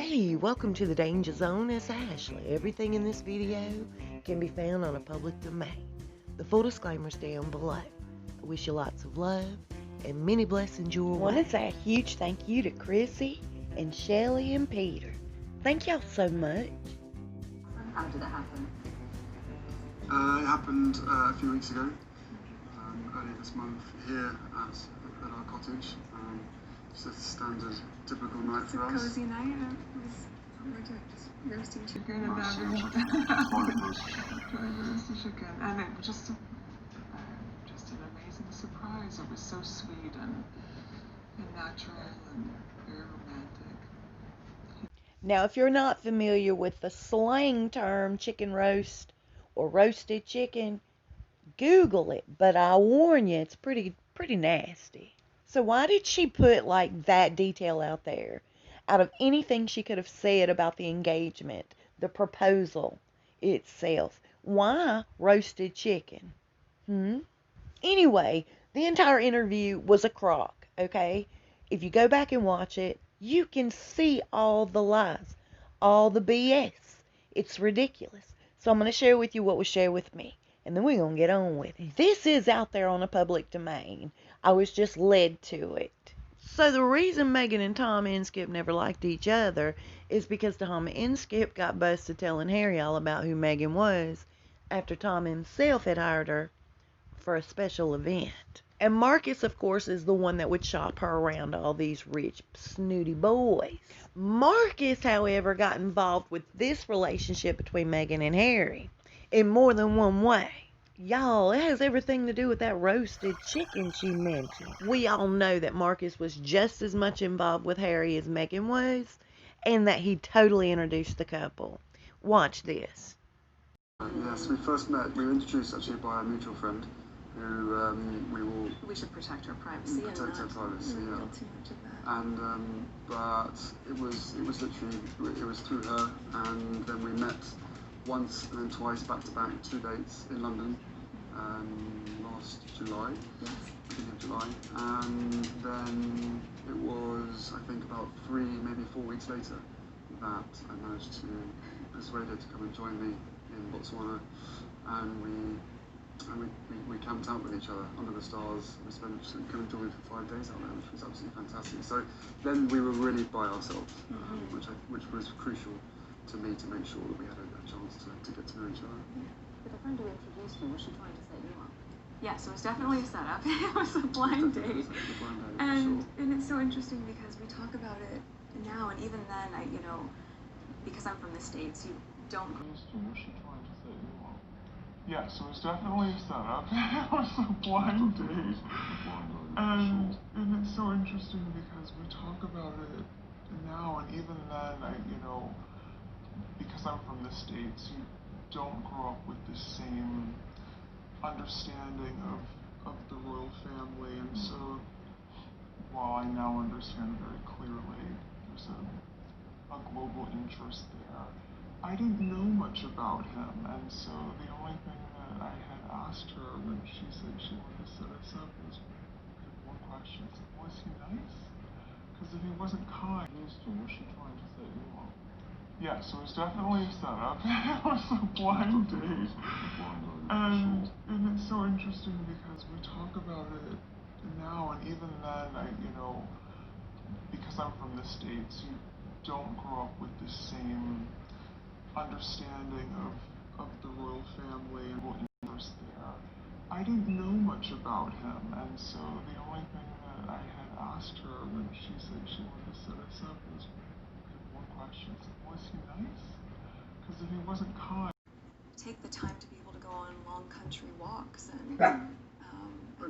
Hey, welcome to the Danger Zone. It's Ashley. Everything in this video can be found on a public domain. The full disclaimer's down below. I wish you lots of love and many blessings your way. I want to say a huge thank you to Chrissy and Shelly and Peter. Thank y'all so much. How did it happen? It happened a few weeks ago, earlier this month, here at our cottage. Just a standard, typical night for us. It's a cozy night. We're just roasting chicken and Roasting having roasted chicken, and it was just an amazing surprise. It was so sweet and natural and very romantic. Now, if you're not familiar with the slang term chicken roast or roasted chicken, Google it, but I warn you, it's pretty nasty. So why did she put like that detail out there? Out of anything she could have said about the engagement, the proposal itself, why roasted chicken? Anyway, the entire interview was a crock, okay? If you go back and watch it, you can see all the lies, all the BS. It's ridiculous. So I'm going to share with you what was shared with me, and then we're going to get on with it. This is out there on a public domain. I was just led to it. So the reason Meghan and Tom Inskip never liked each other is because Tom Inskip got busted telling Harry all about who Meghan was after Tom himself had hired her for a special event. And Markus, of course, is the one that would shop her around all these rich, snooty boys. Markus, however, got involved with this relationship between Meghan and Harry in more than one way. Y'all, it has everything to do with that roasted chicken she mentioned. We all know that Markus was just as much involved with Harry as Meghan was, and that he totally introduced the couple. Watch this. Yes, we first met, we were introduced actually by a mutual friend who We should protect her privacy. protect her privacy, Too yeah. much of that. And but it was literally, it was through her, and then we met once and then twice back to back, 2 dates in London last July, beginning of July, and then it was, I think, about 3, maybe 4 weeks later that I managed to persuade her to come and join me in Botswana, and we camped out with each other under the stars. We spent come and join me for 5 days out there, which was absolutely fantastic. So then we were really by ourselves, which was crucial to me to make sure that we had a chance to get to know each other. But the friend who introduced you, was she trying to set you up? Yes, it was definitely a setup. It was a blind date. And it's so interesting because we talk about it now, and even then, because I'm from the States, you don't. Was she trying to set you up? Yes, it was definitely a setup. It was a blind date. And it's so interesting because we talk about it now, and even then, because I'm from the States, you don't grow up with the same understanding of the royal family, and so while I now understand very clearly there's a global interest there, I didn't know much about him, and so the only thing that I had asked her when she said she wanted to set us up was one question: was he nice? Because if he wasn't kind, was she trying to set you up? Yes, it was definitely a setup. It was a blind date. And it's so interesting because we talk about it now, and even then, because I'm from the States, you don't grow up with the same understanding of the royal family and what interest there. I didn't know much about him, and so the only thing that I had asked her when she said she wanted to set us up was one question: was he nice? Because if he wasn't kind. Take the time to be able to go on long country walks and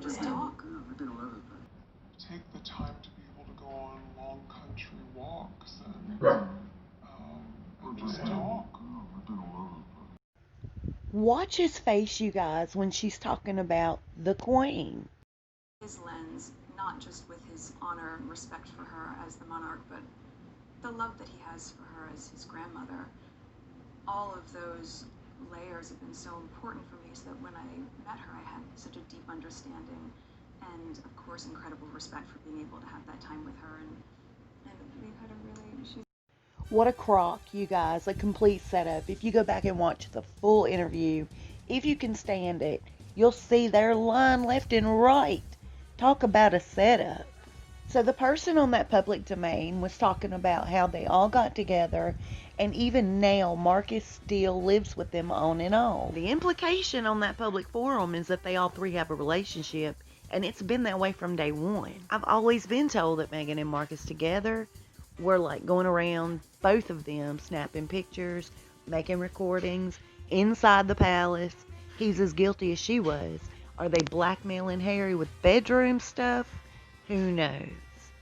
just talk. We've been all over the place. Take the time to be able to go on long country walks and just talk. We've been all over the place. Watch his face, you guys, when she's talking about the Queen. His lens, not just with his honor and respect for her as the monarch, but the love that he has for her as his grandmother. All of those layers have been so important for me, so that when I met her, I had such a deep understanding and, of course, incredible respect for being able to have that time with her. And we've had a really, What a crock, you guys. A complete setup. If you go back and watch the full interview, if you can stand it, you'll see they're lying left and right. Talk about a setup. So the person on that public domain was talking about how they all got together, and even now Marcus still lives with them on and on. The implication on that public forum is that they all three have a relationship, and it's been that way from day one. I've always been told that Meghan and Marcus together were like going around, both of them, snapping pictures, making recordings, inside the palace. He's as guilty as she was. Are they blackmailing Harry with bedroom stuff? Who knows?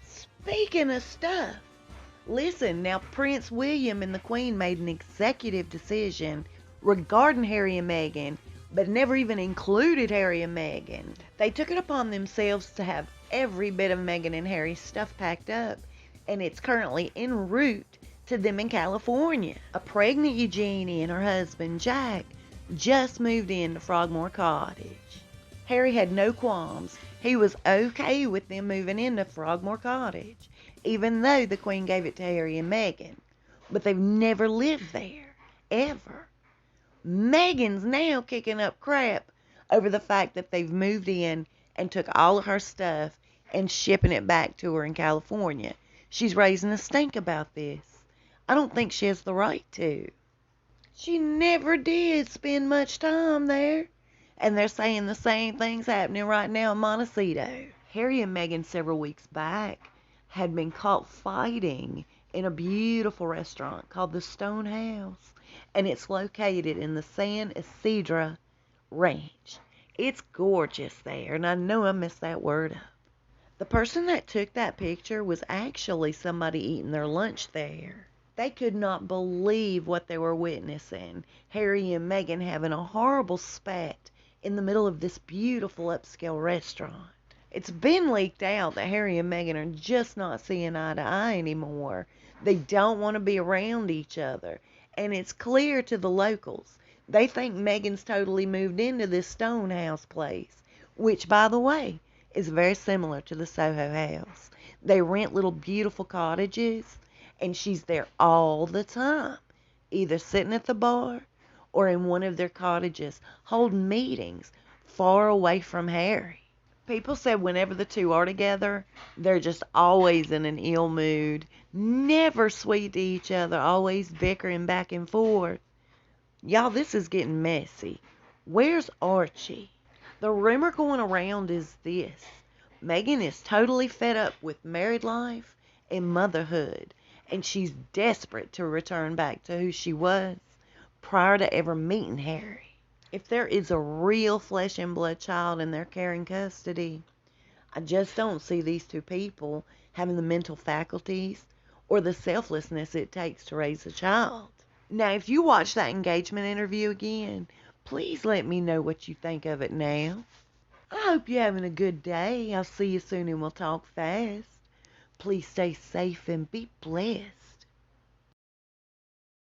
Speaking of stuff, listen, now Prince William and the Queen made an executive decision regarding Harry and Meghan, but never even included Harry and Meghan. They took it upon themselves to have every bit of Meghan and Harry's stuff packed up, and it's currently en route to them in California. A pregnant Eugenie and her husband, Jack, just moved into Frogmore Cottage. Harry had no qualms. He was okay with them moving into Frogmore Cottage, even though the Queen gave it to Harry and Meghan. But they've never lived there, ever. Meghan's now kicking up crap over the fact that they've moved in and took all of her stuff and shipping it back to her in California. She's raising a stink about this. I don't think she has the right to. She never did spend much time there. And they're saying the same thing's happening right now in Montecito. Harry and Meghan several weeks back had been caught fighting in a beautiful restaurant called the Stonehouse. And it's located in the San Isidro Ranch. It's gorgeous there, and I know I messed that word up. The person that took that picture was actually somebody eating their lunch there. They could not believe what they were witnessing. Harry and Meghan having a horrible spat in the middle of this beautiful upscale restaurant. It's been leaked out that Harry and Meghan are just not seeing eye to eye anymore. They don't want to be around each other. And it's clear to the locals. They think Meghan's totally moved into this Stonehouse place, which, by the way, is very similar to the Soho House. They rent little beautiful cottages, and she's there all the time, either sitting at the bar or in one of their cottages, holding meetings far away from Harry. People said whenever the two are together, they're just always in an ill mood, never sweet to each other, always bickering back and forth. Y'all, this is getting messy. Where's Archie? The rumor going around is this. Meghan is totally fed up with married life and motherhood, and she's desperate to return back to who she was prior to ever meeting Harry. If there is a real flesh and blood child in their care and custody, I just don't see these two people having the mental faculties or the selflessness it takes to raise a child. Now, if you watch that engagement interview again, please let me know what you think of it now. I hope you're having a good day. I'll see you soon and we'll talk fast. Please stay safe and be blessed.